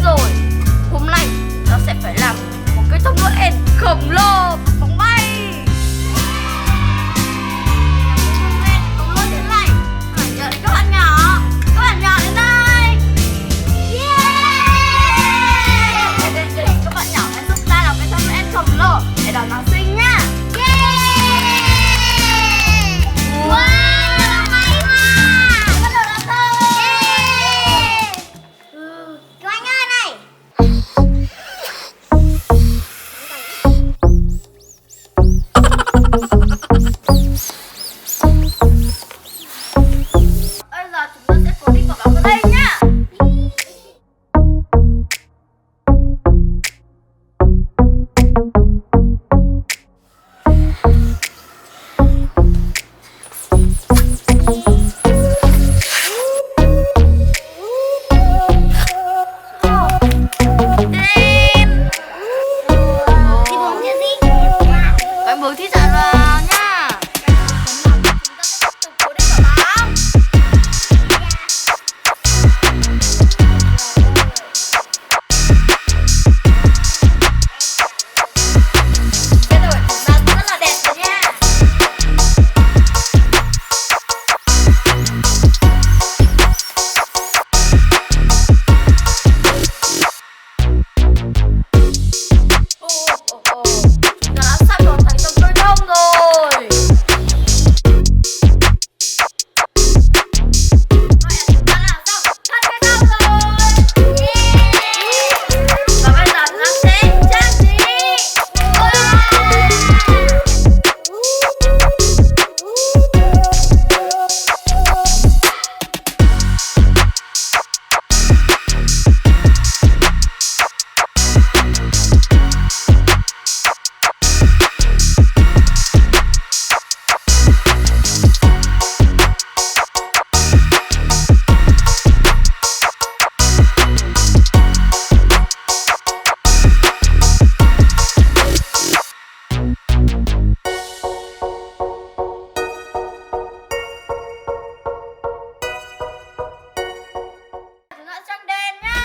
rồi. Hôm nay ta sẽ phải làm một cây thông Noel khổng lồ bóng bay. Bóng lôi thế này phải nhờ đến các bạn nhỏ. Các bạn nhỏ đến đây. Đây, các bạn nhỏ hãy giúp ta làm cây thông Noel khổng lồ để đón Giáng sinh nhá. Bây giờ chúng ta sẽ cố định quả bóng vào đây nhá. Bạn bước thi trả vào nha. Chúng ta sẽ tiếp tục cố định quả bóng. Bây giờ chúng ta rất là đẹp rồi nha. Chúng ta đã sắp hoàn thành xong cây thông rồi. Vậy là chúng ta làm xong thân cây thông rồi. Và bây giờ chúng ta sẽ trang trí. Chúng ta trang đèn nhá.